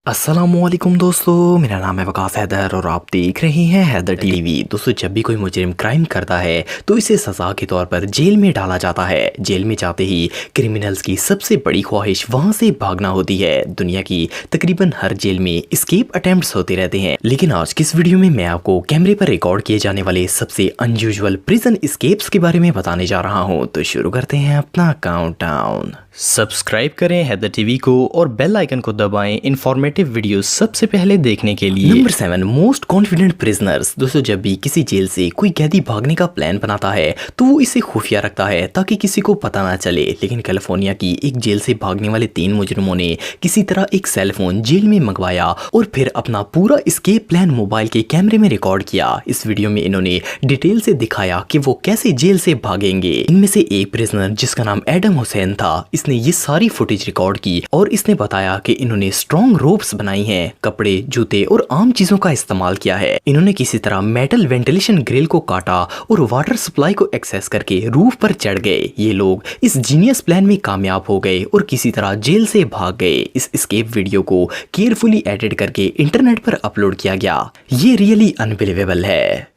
अस्सलामुअलैकुम दोस्तों, मेरा नाम है वकास हैदर और आप देख रहे हैं हैदर टीवी। दोस्तों, जब भी कोई मुजरिम क्राइम करता है तो इसे सज़ा के तौर पर जेल में डाला जाता है। जेल में जाते ही क्रिमिनल्स की सबसे बड़ी ख्वाहिश वहां से भागना होती है। दुनिया की तकरीबन हर जेल में एस्केप अटेम्प्ट्स होते रहते हैं, लेकिन आज की इस वीडियो में मैं आपको कैमरे पर रिकॉर्ड किए जाने वाले सबसे अनयूजुअल प्रिजन एस्केप्स के बारे में बताने जा रहा हूँ। तो शुरू करते हैं अपना काउंटडाउन। सब्सक्राइब करें हैदर टीवी को और बेल आइकन को दबाएं इंफॉर्मेटिव वीडियो सबसे पहले देखने के लिए। Number 7, most confident prisoners. दोस्तों, जब भी किसी जेल से कोई कैदी भागने का प्लान बनाता है तो वो इसे खुफिया रखता है ताकि किसी को पता ना चले। लेकिन कैलिफोर्निया की एक जेल से भागने वाले 3 मुजरिमों ने किसी तरह एक सेल फोन जेल में मंगवाया और फिर अपना पूरा एस्केप प्लान मोबाइल के कैमरे में रिकॉर्ड किया। इस वीडियो में इन्होंने डिटेल से दिखाया कि वो कैसे जेल से भागेंगे। इनमें से एक प्रिजनर जिसका नाम एडम हुसैन था, ने ये सारी फुटेज रिकॉर्ड की और इसने बताया कि इन्होंने स्ट्रॉन्ग रोप्स बनाई हैं, कपड़े, जूते और आम चीजों का इस्तेमाल किया है। इन्होंने किसी तरह मेटल वेंटिलेशन ग्रिल को काटा और वाटर सप्लाई को एक्सेस करके रूफ पर चढ़ गए। ये लोग इस जीनियस प्लान में कामयाब हो गए और किसी तरह जेल से भाग गए। इस एस्केप वीडियो को केयरफुली एडिट करके इंटरनेट पर अपलोड किया गया। ये रियली अनबिलीवेबल है।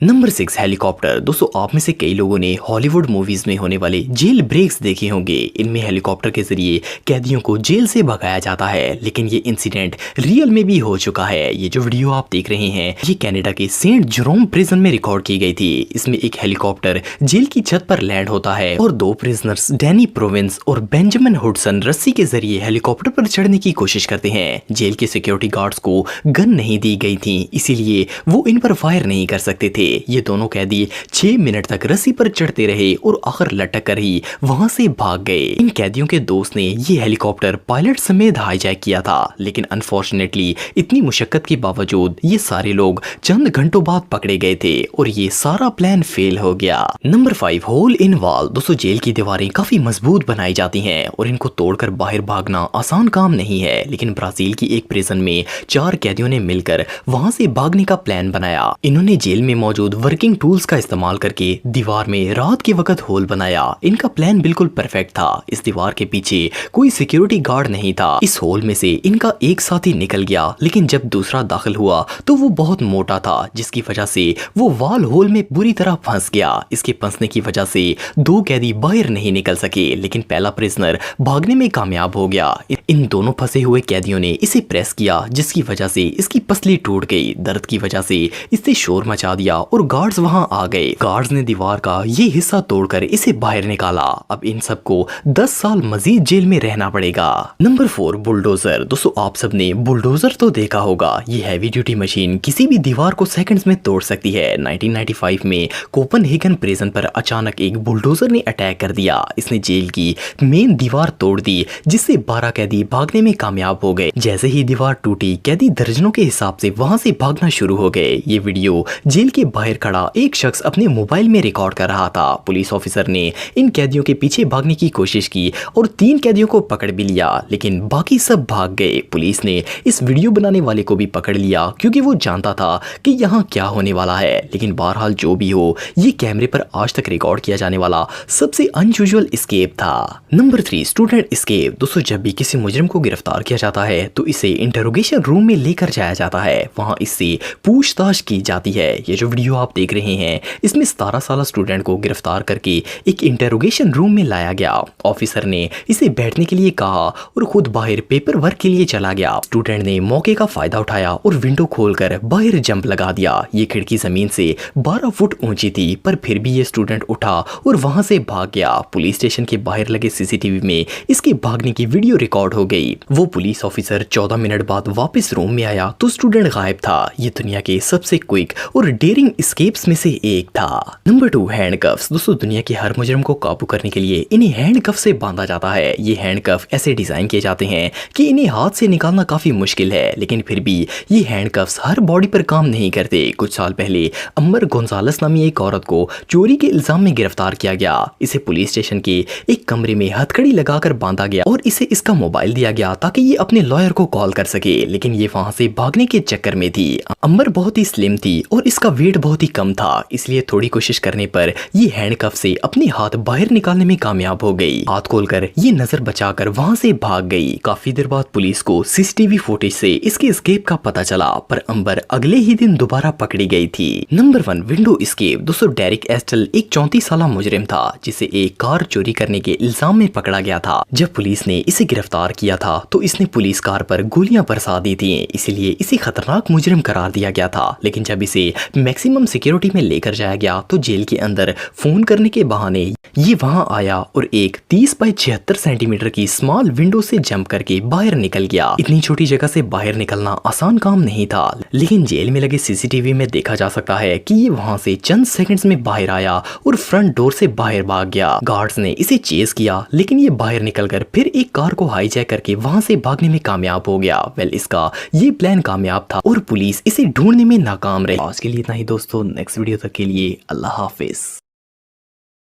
Number 6, helicopter. दोस्तों, आप में से कई लोगों ने हॉलीवुड मूवीज में होने वाले जेल ब्रेक्स देखे होंगे। इनमें हेलीकॉप्टर के जरिए कैदियों को जेल से भगाया जाता है, लेकिन ये इंसिडेंट रियल में भी हो चुका है। ये जो वीडियो आप देख रहे हैं ये कनाडा के सेंट जेरोम प्रिजन में रिकॉर्ड की गई थी। इसमें एक हेलीकॉप्टर जेल की छत पर लैंड होता है और 2 प्रिजनर्स डैनी प्रोविंस और बेंजामिन हुडसन रस्सी के जरिए हेलीकॉप्टर पर चढ़ने की कोशिश करते हैं। जेल के सिक्योरिटी गार्ड्स को गन नहीं दी गई थी, इसीलिए वो इन पर फायर नहीं कर सकते थे। ये दोनों कैदी 6 मिनट तक रस्सी पर चढ़ते रहे और आखिर लटक कर ही वहां से भाग गए। इन कैदियों के दोस्त ने ये हेलीकॉप्टर पायलट समेत हाईजैक किया था, लेकिन अनफॉर्चुनेटली इतनी मुशक्कत के बावजूद ये सारे लोग चंद घंटों बाद पकड़े गए थे और ये सारा प्लान फेल हो गया। Number 5, hole in wall. दोस्तों, जेल की दीवारें काफी मजबूत बनाई जाती हैं और इनको तोड़कर बाहर भागना आसान काम नहीं है। लेकिन ब्राजील की एक प्रिजन में 4 कैदियों ने मिलकर वहां से भागने का प्लान बनाया। इन्होंने जेल में मौजूद वर्किंग टूल्स का इस्तेमाल करके दीवार में रात के वक्त होल बनाया। इनका प्लान बिल्कुल परफेक्ट था। इस दीवार के पीछे कोई सिक्योरिटी गार्ड नहीं था। इस होल में से इनका एक साथी निकल गया, लेकिन जब दूसरा दाखिल हुआ तो वो बहुत मोटा था, जिसकी वजह से वो वॉल होल में बुरी तरह फंस गया। इसके फंसने की वजह से 2 कैदी बाहर नहीं निकल सके, लेकिन पहला प्रिजनर भागने में कामयाब हो गया। इन दोनों फंसे हुए कैदियों ने इसे प्रेस किया, जिसकी वजह से इसकी पसली टूट गई। दर्द की वजह से इसने शोर मचा दिया और गार्ड्स वहां आ गए। गार्ड्स ने दीवार का ये हिस्सा तोड़कर इसे बाहर निकाला। अब इन सबको 10 साल मजीद जेल में रहना पड़ेगा। Number 4, bulldozer. दोस्तों, आप सबने बुलडोजर तो देखा होगा। ये हैवी ड्यूटी मशीन किसी भी दीवार को सेकंड्स में तोड़ सकती है। 1995 में कोपनहेगन प्रिजन पर अचानक एक बुलडोजर ने अटैक कर दिया। इसने जेल की मेन दीवार तोड़ दी, जिससे 12 कैदी भागने में कामयाब हो गए। जैसे ही दीवार टूटी, कैदी दर्जनों के हिसाब से वहां से भागना शुरू हो गए। ये वीडियो जेल के बाहर खड़ा एक शख्स अपने मोबाइल में रिकॉर्ड कर रहा था। पुलिस ऑफिसर ने इन कैदियों के पीछे भागने की कोशिश की और 3 कैदियों को पकड़ भी लिया, लेकिन बाकी सब भाग गए। पुलिस ने इस वीडियो बनाने वाले को भी पकड़ लिया क्योंकि वो जानता था कि यहाँ क्या होने वाला है। लेकिन बहरहाल जो भी हो, ये कैमरे पर आज तक रिकॉर्ड किया जाने वाला सबसे अनयूजुअल एस्केप था। Number 3, student escape. दोस्तों, जब भी किसी मुजरिम को गिरफ्तार किया जाता है तो इसे इंटरोगेशन रूम में लेकर जाया जाता है। वहां इससे पूछताछ की जाती है। ये जो वीडियो आप देख रहे हैं इसमें 17 साल स्टूडेंट को गिरफ्तार करके एक इंटरोगेशन रूम में लाया गया। ऑफिसर ने इसे बैठने के लिए कहा और खुद बाहर पेपर वर्क के लिए चला गया। स्टूडेंट ने मौके का फायदा उठाया और विंडो खोलकर बाहर जंप लगा दिया। ये खिड़की जमीन से 12 फुट ऊंची थी, पर फिर भी ये स्टूडेंट उठा और वहां से भाग गया। पुलिस स्टेशन के बाहर लगे सीसीटीवी में इसके भागने की वीडियो रिकॉर्ड हो गई। वो पुलिस ऑफिसर 14 मिनट बाद वापस रूम में आया तो स्टूडेंट गायब था। ये दुनिया के सबसे क्विक और डेयरिंग एस्केप्स में से एक था। Number 2, handcuffs. दोस्तों, दुनिया के हर मुजरिम को काबू करने के लिए इन्हें हैंडकफ से बांधा जाता है। ये हैंडकफ ऐसे डिजाइन किए जाते हैं कि इन्हें हाथ से निकालना काफी मुश्किल है, लेकिन फिर भी ये हैंडकफ्स हर बॉडी पर काम नहीं करते। कुछ साल पहले अम्बर गोंजालेस नामी एक औरत को चोरी के इल्जाम में गिरफ्तार किया गया। इसे पुलिस स्टेशन के एक कमरे में हथकड़ी लगाकर बांधा गया और इसे इसका मोबाइल दिया गया ताकि ये अपने लॉयर को कॉल कर सके, लेकिन ये वहां से भागने के चक्कर में थी। अम्बर बहुत ही स्लिम थी और इसका वेट बहुत ही कम था, इसलिए थोड़ी कोशिश करने पर ये हैंडकफ से अपने हाथ बाहर निकालने में कामयाब हो गई। हाथ खोलकर ये नजर बचाकर वहां से भाग गई। काफी देर बाद पुलिस को सीसीटीवी फुटेज से इसके एस्केप का पता चला, पर अंबर अगले ही दिन दोबारा पकड़ी गई थी। Number 1 window escape. दोस्तों डेरिक एस्टल एक 34 साल मुजरिम था जिसे एक कार चोरी करने के इल्जाम में पकड़ा गया था। जब पुलिस ने इसे गिरफ्तार किया था तो इसने पुलिस कार पर गोलियां बरसा दी थी, इसलिए इसे खतरनाक मुजरिम करार दिया गया था। लेकिन जब इसे मैक्सिमम सिक्योरिटी में लेकर जाया गया तो जेल के अंदर फोन करने के बहाने ये वहां आया और एक 30 बाई 76 सेंटीमीटर की स्मॉल विंडो से जंप करके बाहर निकल गया। इतनी छोटी जगह से बाहर निकलना आसान काम नहीं था, लेकिन जेल में लगे सीसीटीवी में देखा जा सकता है कि ये वहां से चंद सेकंड्स में बाहर आया और फ्रंट डोर से बाहर भाग गया। गार्ड्स ने इसे चेज किया, लेकिन ये बाहर निकलकर फिर एक कार को हाईजैक करके वहां से भागने में कामयाब हो गया। वेल इसका ये प्लान कामयाब था और पुलिस इसे ढूंढने में नाकाम रही। आज के लिए इतना ही दोस्तों, नेक्स्ट वीडियो तक के लिए अल्लाह हाफिज।